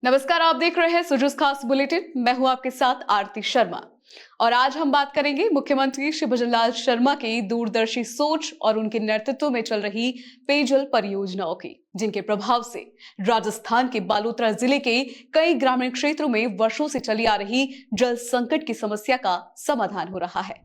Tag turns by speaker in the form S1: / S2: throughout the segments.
S1: नमस्कार, आप देख रहे हैं सुजुस खास बुलेटिन। मैं हूं आपके साथ आरती शर्मा और आज हम बात करेंगे मुख्यमंत्री श्री भजनलाल शर्मा की दूरदर्शी सोच और उनके नेतृत्व में चल रही पेयजल परियोजनाओं की, जिनके प्रभाव से राजस्थान के बालोतरा जिले के कई ग्रामीण क्षेत्रों में वर्षों से चली आ रही जल संकट की समस्या का समाधान हो रहा है।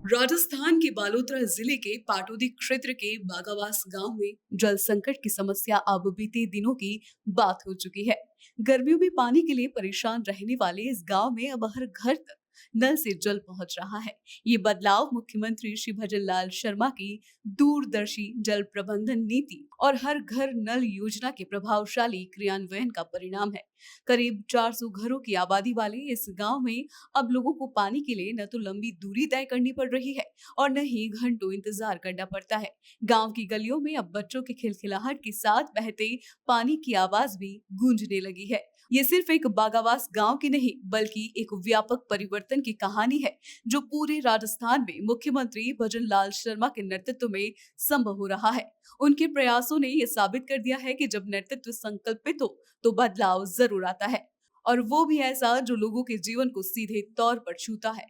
S1: राजस्थान के बालोतरा जिले के पाटोदी क्षेत्र के बागावास गांव में जल संकट की समस्या अब बीते दिनों की बात हो चुकी है। गर्मियों में पानी के लिए परेशान रहने वाले इस गांव में अब हर घर तक नल से जल पहुंच रहा है। ये बदलाव मुख्यमंत्री श्री भजनलाल शर्मा की दूरदर्शी जल प्रबंधन नीति और हर घर नल योजना के प्रभावशाली क्रियान्वयन का परिणाम है। करीब 400 घरों की आबादी वाले इस गांव में अब लोगों को पानी के लिए न तो लंबी दूरी तय करनी पड़ रही है और न ही घंटों इंतजार करना पड़ता है। गांव की गलियों में अब बच्चों के खिलखिलाहट के साथ बहते पानी की आवाज भी गूंजने लगी है। ये सिर्फ एक बागावास गांव की नहीं बल्कि एक व्यापक परिवर्तन की कहानी है, जो पूरे राजस्थान में मुख्यमंत्री भजनलाल शर्मा के नेतृत्व में संभव हो रहा है। उनके प्रयासों ने यह साबित कर दिया है कि जब नेतृत्व संकल्पित हो तो बदलाव जरूर आता है, और वो भी ऐसा जो लोगों के जीवन को सीधे तौर पर छूता है।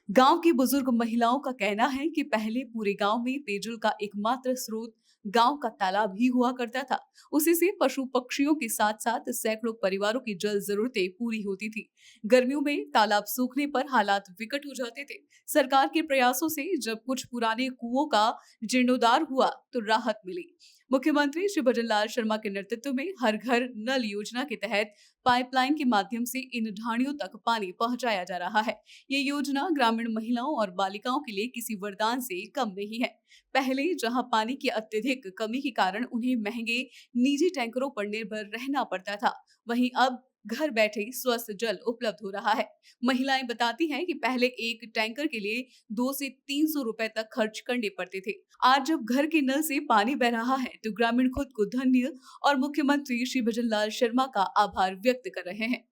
S1: गांव की बुजुर्ग महिलाओं का कहना है कि पहले पूरे गांव में पेयजल का एकमात्र स्रोत गांव का तालाब ही हुआ करता था। उसी से पशु पक्षियों के साथ साथ सैकड़ों परिवारों की जल जरूरतें पूरी होती थी। गर्मियों में तालाब सूखने पर हालात विकट हो जाते थे। सरकार के प्रयासों से जब कुछ पुराने कुओं का जीर्णोद्धार हुआ तो राहत मिली। मुख्यमंत्री श्री भजनलाल शर्मा के नेतृत्व में हर घर नल योजना के तहत पाइपलाइन के माध्यम से इन ढाणियों तक पानी पहुंचाया जा रहा है। ये योजना ग्रामीण महिलाओं और बालिकाओं के लिए किसी वरदान से कम नहीं है। पहले जहां पानी की अत्यधिक कमी के कारण उन्हें महंगे निजी टैंकरों पर निर्भर रहना पड़ता था, वहीं अब घर बैठे स्वस्थ जल उपलब्ध हो रहा है। महिलाएं बताती हैं कि पहले एक टैंकर के लिए 2 से 300 रुपए तक खर्च करने पड़ते थे। आज जब घर के नल से पानी बह रहा है तो ग्रामीण खुद को धन्य और मुख्यमंत्री श्री भजनलाल शर्मा का आभार व्यक्त कर रहे हैं।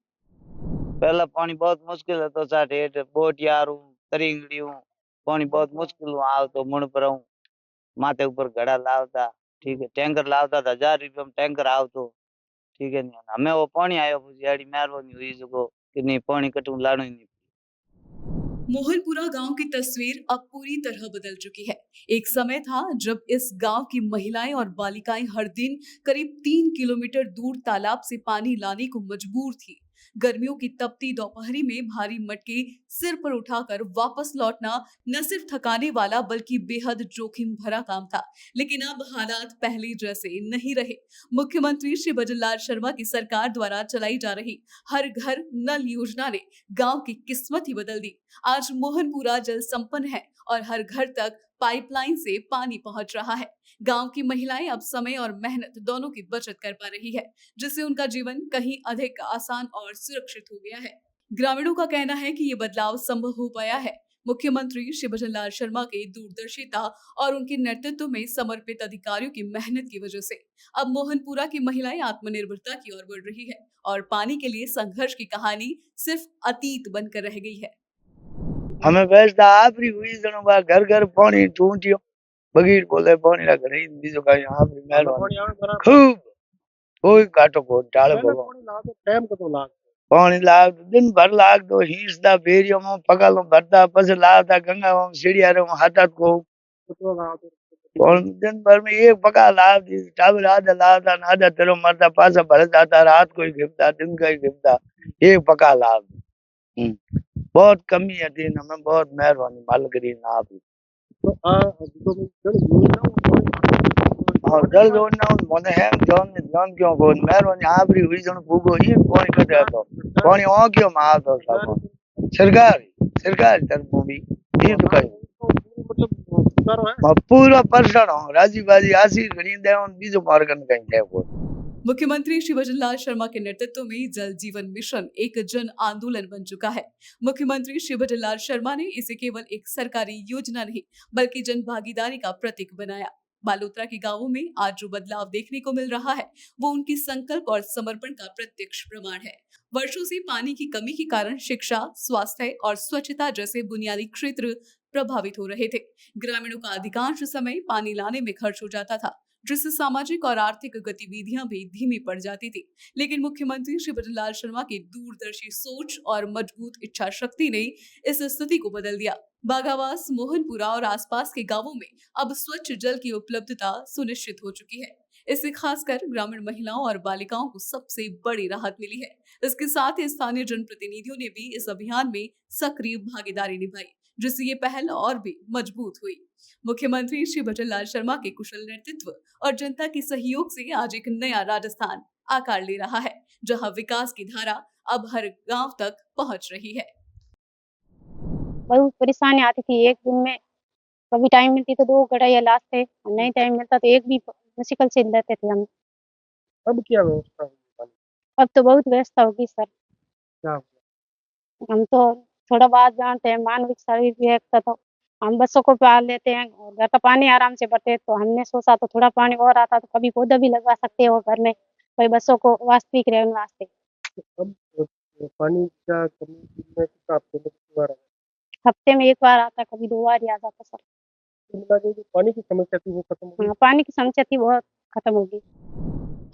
S2: पहला पानी बहुत मुश्किल है तो साठे बोटियारू तरिंगड़ियों पानी बहुत मुश्किल आव तो मुड़ पर माथे ऊपर घड़ा लावता। ठीक है, टैंकर लावता था 1000 रुपये में टैंकर आव तो ठीक है। नहीं हमें वो पानी आयो यारी मेहरबानी हुई जो कि नहीं पानी कटू लाणो ही नहीं।
S1: मोहनपुरा गांव की तस्वीर अब पूरी तरह बदल चुकी है। एक समय था जब इस गांव की महिलाएं और बालिकाएं हर दिन करीब 3 किलोमीटर दूर तालाब से पानी लाने को मजबूर थी। गर्मियों की तपती दोपहरी में भारी मटके सिर पर उठाकर वापस लौटना न सिर्फ थकाने वाला बल्कि बेहद जोखिम भरा काम था। लेकिन अब हालात पहले जैसे नहीं रहे। मुख्यमंत्री श्री भजनलाल शर्मा की सरकार द्वारा चलाई जा रही हर घर नल योजना ने गांव की किस्मत ही बदल दी। आज मोहनपुरा जल संपन्न है और हर घर तक पाइपलाइन से पानी पहुंच रहा है। गांव की महिलाएं अब समय और मेहनत दोनों की बचत कर पा रही है, जिससे उनका जीवन कहीं अधिक आसान और सुरक्षित हो गया है। ग्रामीणों का कहना है कि ये बदलाव संभव हो पाया है मुख्यमंत्री श्री भजनलाल शर्मा के दूरदर्शिता और उनके नेतृत्व में समर्पित अधिकारियों की मेहनत की वजह से। अब मोहनपुरा की महिलाएं आत्मनिर्भरता की ओर बढ़ रही है और पानी के लिए संघर्ष की कहानी सिर्फ अतीत बनकर रह गई है।
S2: हमें व्यवस्था आपरी हुई जनो बा घर घर पानी टूटियो बगीर बोले पानी ला घरे बीजो का आपरी मेहरबानी खूब कोई काटो को डाल भगो टाइम कतो लाग पानी लाग दिन भर लाग दो हीसदा बेरियो में पगालो भरता पस लावता गंगा में सीढ़िया रे हाथात को और दिन भर में एक पका लाव दी टावर आधा लावता आधा तेरो मरता पासा भर जाता रात को ही गिरता दिन का ही गिरता एक पका लाव। बहुत कमी है दिन हमें बहुत मेहरबानी मालिक री ना आप तो और जल जोड़ना मने है जॉन क्यों को मेहरबानी आप री हुई जन पूगो ही पानी कटे तो पानी ओ क्यों मार तो सब सरकार तरफ भी ये तो कई पूरा परसण हो राजी बाजी आसी घणी देवन बीजो मार्गन कहीं है वो।
S1: मुख्यमंत्री श्री भजनलाल शर्मा के नेतृत्व में जल जीवन मिशन एक जन आंदोलन बन चुका है। मुख्यमंत्री श्री भजनलाल शर्मा ने इसे केवल एक सरकारी योजना नहीं बल्कि जन भागीदारी का प्रतीक बनाया। बालोतरा के गांवों में आज जो बदलाव देखने को मिल रहा है वो उनकी संकल्प और समर्पण का प्रत्यक्ष प्रमाण है। वर्षों से पानी की कमी के कारण शिक्षा, स्वास्थ्य और स्वच्छता जैसे बुनियादी क्षेत्र प्रभावित हो रहे थे। ग्रामीणों का अधिकांश समय पानी लाने में खर्च हो जाता था, जिससे सामाजिक और आर्थिक गतिविधियां भी धीमी पड़ जाती थी। लेकिन मुख्यमंत्री श्री भजनलाल शर्मा की दूरदर्शी सोच और मजबूत इच्छा शक्ति ने इस स्थिति को बदल दिया। बाघावास, मोहनपुरा और आसपास के गांवों में अब स्वच्छ जल की उपलब्धता सुनिश्चित हो चुकी है। इससे खासकर ग्रामीण महिलाओं और बालिकाओं को सबसे बड़ी राहत मिली है। इसके साथ ही स्थानीय जनप्रतिनिधियों ने भी इस अभियान में सक्रिय भागीदारी निभाई, जिससे ये पहल और भी मजबूत हुई। मुख्यमंत्री श्री भजनलाल शर्मा के कुशल नेतृत्व और जनता के सहयोग से आज एक नया राजस्थान आकार ले रहा है, जहां विकास की धारा अब हर गांव तक पहुंच रही है।
S3: बहुत परेशानी आती थी। एक दिन में कभी टाइम मिलती तो 2 कढ़ाइयाँ लाते और नहीं टाइम मिलता तो एक भी मुश्किल से लेते थे हम।
S4: अब क्या व्यवस्था होगी पानी
S3: अब तो बहुत व्यवस्था होगी सर।
S4: क्या होगा?
S3: हम तो थोड़ा बहुत जानते हैं, मानविक शारीरिक व्यवस्था तो हम बच्चों को पाल लेते हैं और घर का पानी आराम से भरते हैं। तो हमने सोचा तो थोड़ा पानी और आता तो कभी पौधा भी लगवा सकते हो घर में, कोई बच्चों को वास्तविक रहने वास्ते।
S4: अब पानी क्या कमी में कितना हफ्ते में कितनी बार आता
S3: हफ्ते में 1 बार आता, कभी 2 बार ही आ जाता सर।
S4: है? मिला के जो पानी की समस्या थी वो खत्म हो गई।
S3: हाँ, पानी की समस्या थी बहुत खत्म हो गई।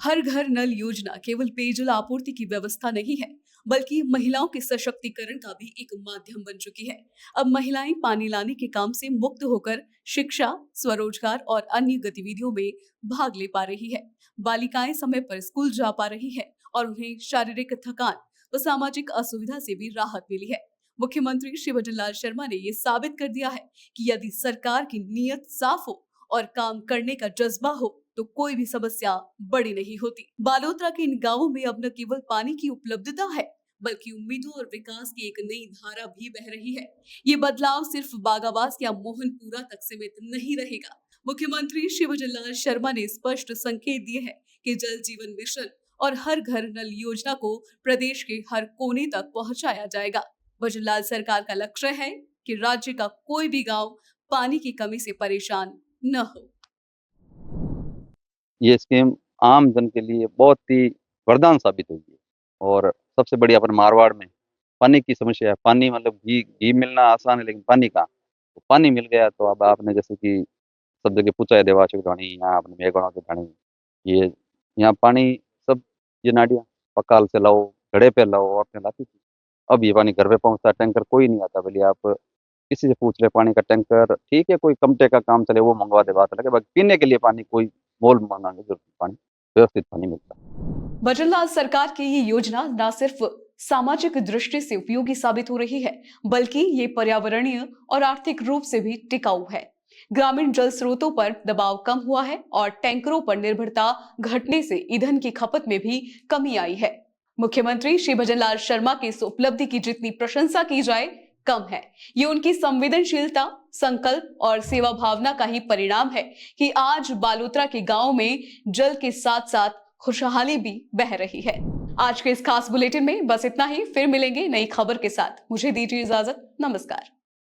S1: हर घर नल योजना केवल पेयजल आपूर्ति की व्यवस्था नहीं है, बल्कि महिलाओं के सशक्तिकरण का भी एक माध्यम बन चुकी है। अब महिलाएं पानी लाने के काम से मुक्त होकर शिक्षा, स्वरोजगार और अन्य गतिविधियों में भाग ले पा रही है। बालिकाएं समय पर स्कूल जा पा रही है और उन्हें शारीरिक थकान व सामाजिक असुविधा से भी राहत मिली है। मुख्यमंत्री श्री भजनलाल शर्मा ने ये साबित कर दिया है कि यदि सरकार की नीयत साफ हो और काम करने का जज्बा हो तो कोई भी समस्या बड़ी नहीं होती। बालोतरा के इन गांवों में अब न केवल पानी की उपलब्धता है, बल्कि उम्मीदों और विकास की एक नई धारा भी बह रही है। ये बदलाव सिर्फ बागावास या मोहनपुरा तक सीमित नहीं रहेगा। मुख्यमंत्री श्री भजनलाल शर्मा ने स्पष्ट संकेत दिए हैं कि जल जीवन मिशन और हर घर नल योजना को प्रदेश के हर कोने तक पहुंचाया जाएगा। भजनलाल सरकार का लक्ष्य है कि राज्य का कोई भी गांव पानी की कमी से परेशान न हो।
S5: ये स्कीम आम जन के लिए बहुत ही वरदान साबित हुई है। और सबसे बड़ी अपन मारवाड़ में पानी की समस्या है। पानी मतलब घी मिलना आसान है, लेकिन पानी कहाँ? तो पानी मिल गया तो अब आपने जैसे कि सब जगह पूछा है, देवाशिक ढाणी, यहाँ अपने मेघवाणों के ढाणी, ये यहाँ पानी सब ये नालियाँ पकाल से लाओ, घड़े पे लाओ, औरतें लाती थी। अब ये पानी घर पे पहुँचता है, टैंकर कोई नहीं आता। भले आप किसी से पूछ ले पानी का टैंकर, ठीक है कोई कमटे का काम चले वो मंगवा दे, बात अलग है। बाकी पीने के लिए पानी कोई मोल मांगने की जरूरत नहीं, पानी व्यवस्थित पानी मिलता है।
S1: भजनलाल सरकार की ये योजना न सिर्फ सामाजिक दृष्टि से उपयोगी साबित हो रही है, बल्कि ये पर्यावरणीय और आर्थिक रूप से भी टिकाऊ है। ग्रामीण जल स्रोतों पर दबाव कम हुआ है और टैंकरों पर निर्भरता घटने से ईंधन की खपत में भी कमी आई है। मुख्यमंत्री श्री भजनलाल शर्मा की इस उपलब्धि की जितनी प्रशंसा की जाए कम है। ये उनकी संवेदनशीलता, संकल्प और सेवा भावना का ही परिणाम है कि आज बालोतरा के गांव में जल के साथ साथ खुशहाली भी बह रही है। आज के इस खास बुलेटिन में बस इतना ही। फिर मिलेंगे नई खबर के साथ। मुझे दीजिए इजाजत। नमस्कार।